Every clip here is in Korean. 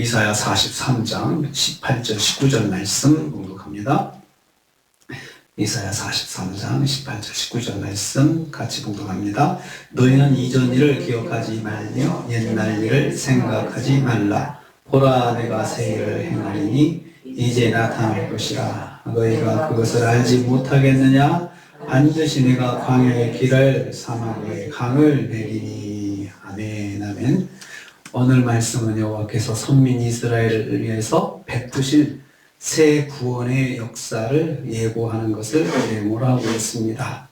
이사야 43장 18절 19절 말씀 봉독합니다. 이사야 43장 18절 19절 말씀 같이 봉독합니다. 너희는 이전 일을 기억하지 말며 옛날 일을 생각하지 말라. 보라, 내가 새 일을 행하리니 이제 나타날 것이라. 너희가 그것을 알지 못하겠느냐? 반드시 내가 광야의 길을 사막의 강을 내리니. 아멘. 아멘. 오늘 말씀은 여호와께서 선민 이스라엘을 위해서 베푸실 새 구원의 역사를 예고하는 것을 메모하고 있습니다.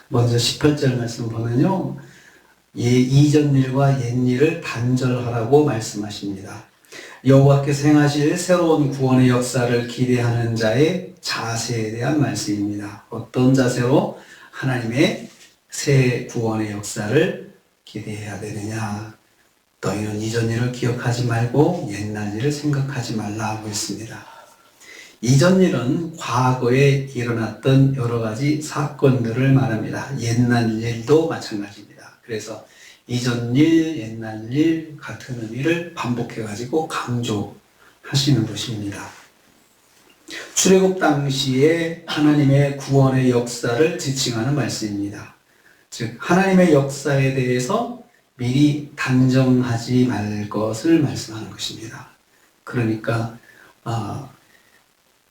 먼저 18절 말씀 보면요, 이전 일과 옛 일을 단절하라고 말씀하십니다. 여호와께서 행하실 새로운 구원의 역사를 기대하는 자의 자세에 대한 말씀입니다. 어떤 자세로 하나님의 새 구원의 역사를 기대해야 되느냐? 너희는 이전 일을 기억하지 말고 옛날 일을 생각하지 말라 하고 있습니다. 이전 일은 과거에 일어났던 여러 가지 사건들을 말합니다. 옛날 일도 마찬가지입니다. 그래서 이전 일, 옛날 일 같은 의미를 반복해가지고 강조하시는 것입니다. 출애굽 당시에 하나님의 구원의 역사를 지칭하는 말씀입니다. 즉 하나님의 역사에 대해서 미리 단정하지 말 것을 말씀하는 것입니다. 그러니까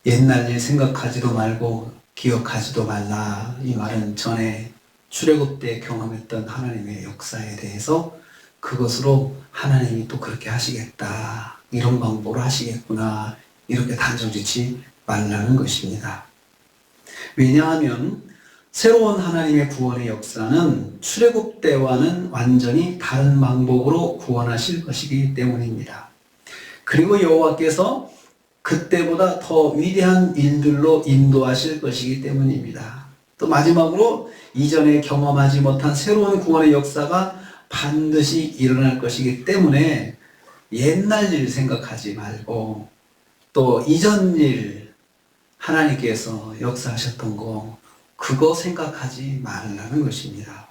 옛날 일 생각하지도 말고 기억하지도 말라. 이 말은 전에 출애굽 때 경험했던 하나님의 역사에 대해서 그것으로 하나님이 또 그렇게 하시겠다, 이런 방법으로 하시겠구나, 이렇게 단정짓지 말라는 것입니다. 왜냐하면 새로운 하나님의 구원의 역사는 출애굽 때와는 완전히 다른 방법으로 구원하실 것이기 때문입니다. 그리고 여호와께서 그때보다 더 위대한 일들로 인도하실 것이기 때문입니다. 또 마지막으로 이전에 경험하지 못한 새로운 구원의 역사가 반드시 일어날 것이기 때문에 옛날 일 생각하지 말고 또 이전 일 하나님께서 역사하셨던 거 그거 생각하지 말라는 것입니다.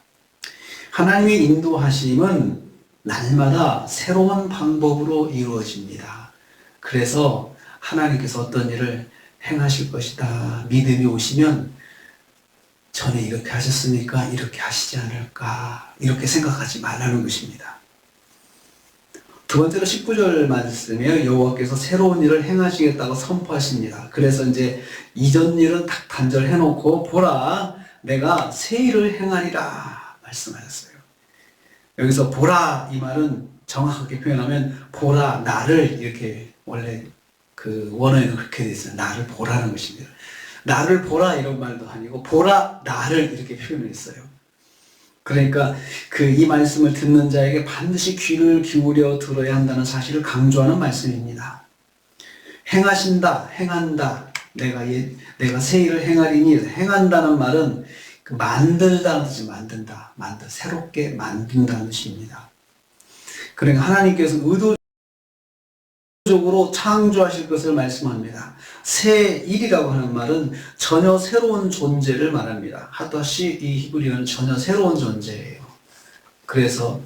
하나님의 인도하심은 날마다 새로운 방법으로 이루어집니다. 그래서 하나님께서 어떤 일을 행하실 것이다, 믿음이 오시면 전에 이렇게 하셨으니까 이렇게 하시지 않을까, 이렇게 생각하지 말라는 것입니다. 두 번째로 19절 말씀에 여호와께서 새로운 일을 행하시겠다고 선포하십니다. 그래서 이제 이전 일은 딱 단절해놓고 보라, 내가 새 일을 행하리라 말씀하셨어요. 여기서 보라, 이 말은 정확하게 표현하면 보라, 나를, 이렇게 원래 그 원어에는 그렇게 되어 있어요. 나를 보라는 것입니다. 나를 보라 이런 말도 아니고 보라, 나를 이렇게 표현했어요. 그러니까 이 말씀을 듣는 자에게 반드시 귀를 기울여 들어야 한다는 사실을 강조하는 말씀입니다. 행하신다, 행한다, 내가 새 일을 행하리니, 행한다는 말은 만들다는 뜻이 만든다, 새롭게 만든다는 뜻입니다. 그러니까 하나님께서 의도적으로 창조하실 것을 말씀합니다. 새 일이라고 하는 말은 전혀 새로운 존재를 말합니다. 하다시, 이 히브리어는 전혀 새로운 존재예요. 그래서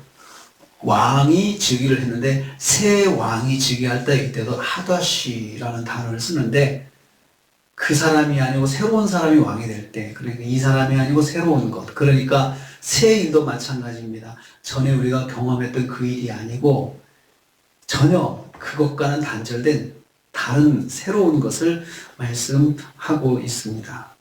왕이 즉위를 했는데 새 왕이 즉위할 때 이때도 하다시라는 단어를 쓰는데 그 사람이 아니고 새로운 사람이 왕이 될 때, 그러니까 이 사람이 아니고 새로운 것, 그러니까 새 일도 마찬가지입니다. 전에 우리가 경험했던 그 일이 아니고 전혀 그것과는 단절된 다른 새로운 것을 말씀하고 있습니다.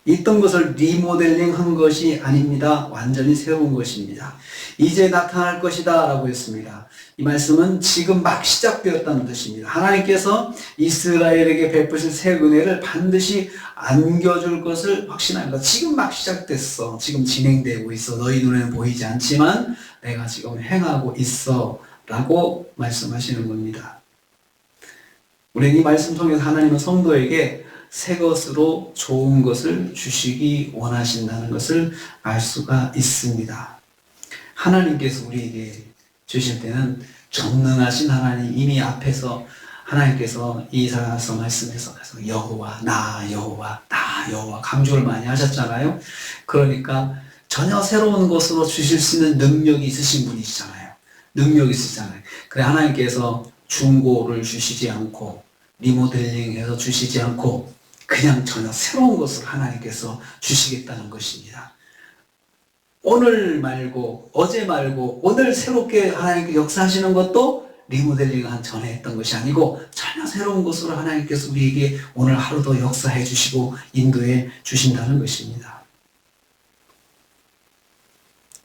있던 것을 리모델링 한 것이 아닙니다. 완전히 새로운 것입니다. 이제 나타날 것이다 라고 했습니다. 이 말씀은 지금 막 시작되었다는 뜻입니다. 하나님께서 이스라엘에게 베푸실 새 은혜를 반드시 안겨줄 것을 확신합니다. 지금 막 시작됐어. 지금 진행되고 있어. 너희 눈에는 보이지 않지만 내가 지금 행하고 있어 라고 말씀하시는 겁니다. 우리는 이 말씀 통해서 하나님은 성도에게 새 것으로 좋은 것을 주시기 원하신다는 것을 알 수가 있습니다. 하나님께서 우리에게 주실 때는 전능하신 하나님, 이미 앞에서 하나님께서 이사야서 말씀에서 여호와, 나 여호와, 나 여호와 강조를 많이 하셨잖아요. 그러니까 전혀 새로운 것으로 주실 수 있는 능력이 있으신 분이시잖아요. 능력 있으잖아요. 그래 하나님께서 중고를 주시지 않고 리모델링해서 주시지 않고 그냥 전혀 새로운 것을 하나님께서 주시겠다는 것입니다. 오늘 말고 어제 말고 오늘 새롭게 하나님께 역사하시는 것도 리모델링한 전에 했던 것이 아니고 전혀 새로운 것으로 하나님께서 우리에게 오늘 하루도 역사해 주시고 인도해 주신다는 것입니다.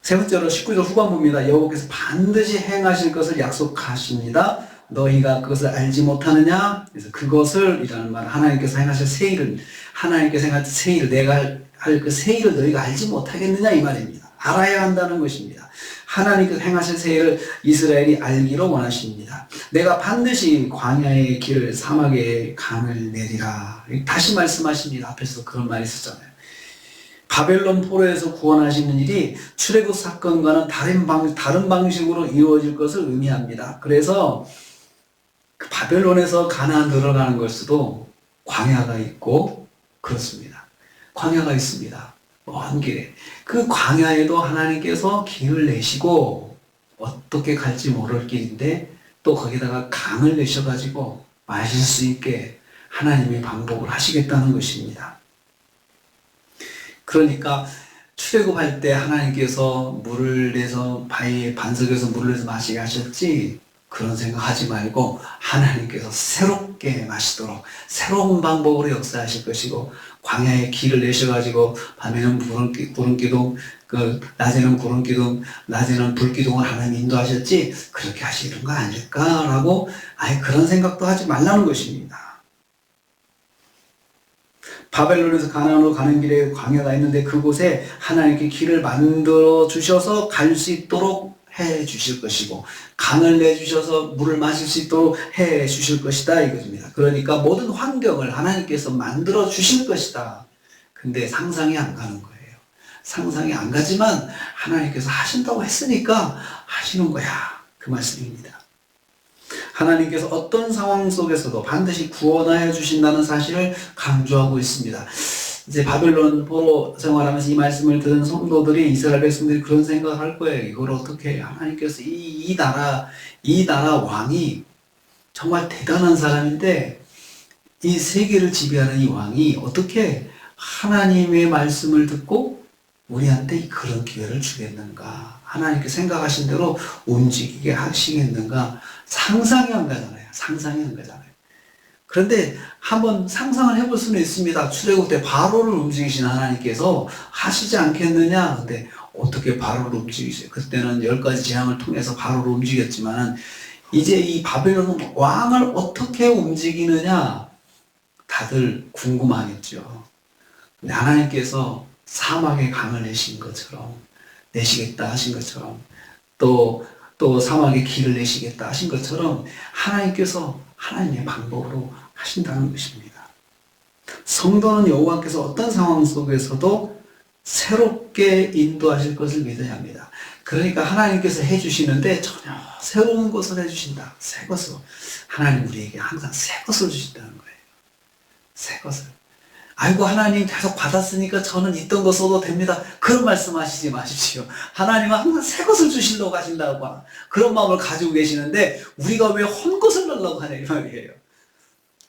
세 번째로 19절 후반부입니다. 여호와께서 반드시 행하실 것을 약속하십니다. 너희가 그것을 알지 못하느냐? 그래서 그것을 이라는 말, 하나님께서 행하실 새 일을, 하나님께서 행하실 새 일을, 내가 할 그 새 일을 너희가 알지 못하겠느냐 이 말입니다. 알아야 한다는 것입니다. 하나님께서 행하실 새 일을 이스라엘이 알기로 원하십니다. 내가 반드시 광야의 길을 사막의 강을 내리라. 다시 말씀하십니다. 앞에서 그런 말이 있었잖아요. 바벨론 포로에서 구원하시는 일이 출애굽 사건과는 다른 방식으로 이루어질 것을 의미합니다. 그래서 그 바벨론에서 가나안 들어가는 것에도 광야가 있고 그렇습니다. 광야가 있습니다. 먼 길에. 그 광야에도 하나님께서 길을 내시고 어떻게 갈지 모를 길인데 또 거기다가 강을 내셔가지고 마실 수 있게 하나님이 방법을 하시겠다는 것입니다. 그러니까 출애굽할 때 하나님께서 물을 내서 바위에 반석에서 물을 내서 마시게 하셨지 그런 생각하지 말고 하나님께서 새롭게 마시도록 새로운 방법으로 역사하실 것이고 광야에 길을 내셔가지고 밤에는 구름 기둥, 낮에는 구름 기둥, 낮에는 불 기둥을 하나님 인도하셨지 그렇게 하시는 거 아닐까라고 아예 그런 생각도 하지 말라는 것입니다. 바벨론에서 가나안으로 가는 길에 광야가 있는데 그곳에 하나님께 길을 만들어 주셔서 갈 수 있도록 해 주실 것이고 강을 내주셔서 물을 마실 수 있도록 해 주실 것이다 이것입니다. 그러니까 모든 환경을 하나님께서 만들어 주실 것이다. 근데 상상이 안 가는 거예요. 상상이 안 가지만 하나님께서 하신다고 했으니까 하시는 거야. 그 말씀입니다. 하나님께서 어떤 상황 속에서도 반드시 구원하여 주신다는 사실을 강조하고 있습니다. 이제 바벨론 포로 생활하면서 이 말씀을 들은 성도들이 이스라엘 백성들이 그런 생각을 할 거예요. 이걸 어떻게 하나님께서 이 나라 왕이 정말 대단한 사람인데 이 세계를 지배하는 이 왕이 어떻게 하나님의 말씀을 듣고 우리한테 그런 기회를 주겠는가? 하나님께 생각하신 대로 움직이게 하시겠는가? 상상이 안 가잖아요. 상상이 안 가잖아요. 그런데 한번 상상을 해볼 수는 있습니다. 출애굽 때 바로를 움직이신 하나님께서 하시지 않겠느냐? 근데 어떻게 바로를 움직이세요? 그때는 10가지 재앙을 통해서 바로를 움직였지만 이제 이 바벨론 왕을 어떻게 움직이느냐? 다들 궁금하겠죠. 근데 하나님께서 사막에 강을 내신 것처럼 내시겠다 하신 것처럼 또 사막에 길을 내시겠다 하신 것처럼 하나님께서 하나님의 방법으로 하신다는 것입니다. 성도는 여호와께서 어떤 상황 속에서도 새롭게 인도하실 것을 믿어야 합니다. 그러니까 하나님께서 해주시는데 전혀 새로운 것을 해주신다. 새 것을. 하나님 우리에게 항상 새 것을 주신다는 거예요. 새 것을. 아이고 하나님 계속 받았으니까 저는 있던 거 써도 됩니다. 그런 말씀하시지 마십시오. 하나님은 항상 새 것을 주시려고 하신다고 그런 마음을 가지고 계시는데 우리가 왜 헛것을 넣으려고 하냐 이 말이에요.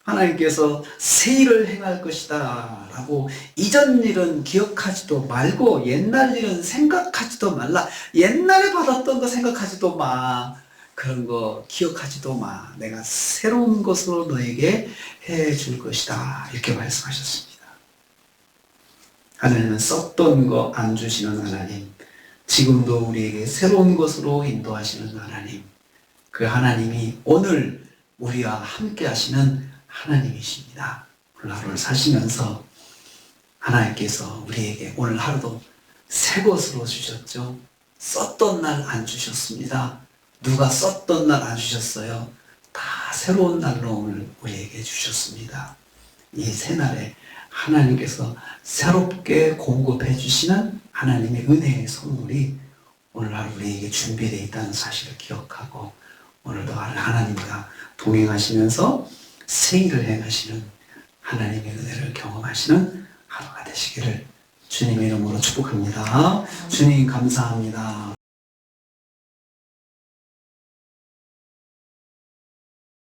하나님께서 새 일을 행할 것이다 라고 이전 일은 기억하지도 말고 옛날 일은 생각하지도 말라. 옛날에 받았던 거 생각하지도 마. 그런 거 기억하지도 마. 내가 새로운 것으로 너에게 해줄 것이다. 이렇게 말씀하셨습니다. 하나님은 썼던 거 안 주시는 하나님, 지금도 우리에게 새로운 것으로 인도하시는 하나님, 그 하나님이 오늘 우리와 함께 하시는 하나님이십니다. 오늘 하루를 사시면서 하나님께서 우리에게 오늘 하루도 새 것으로 주셨죠. 썼던 날 안 주셨습니다. 누가 썼던 날 안 주셨어요. 다 새로운 날로 오늘 우리에게 주셨습니다. 이 새날에 하나님께서 새롭게 공급해 주시는 하나님의 은혜의 선물이 오늘 하루 우리에게 준비되어 있다는 사실을 기억하고 오늘도 하나님과 동행하시면서 새 일을 행하시는 하나님의 은혜를 경험하시는 하루가 되시기를 주님의 이름으로 축복합니다. 주님 감사합니다.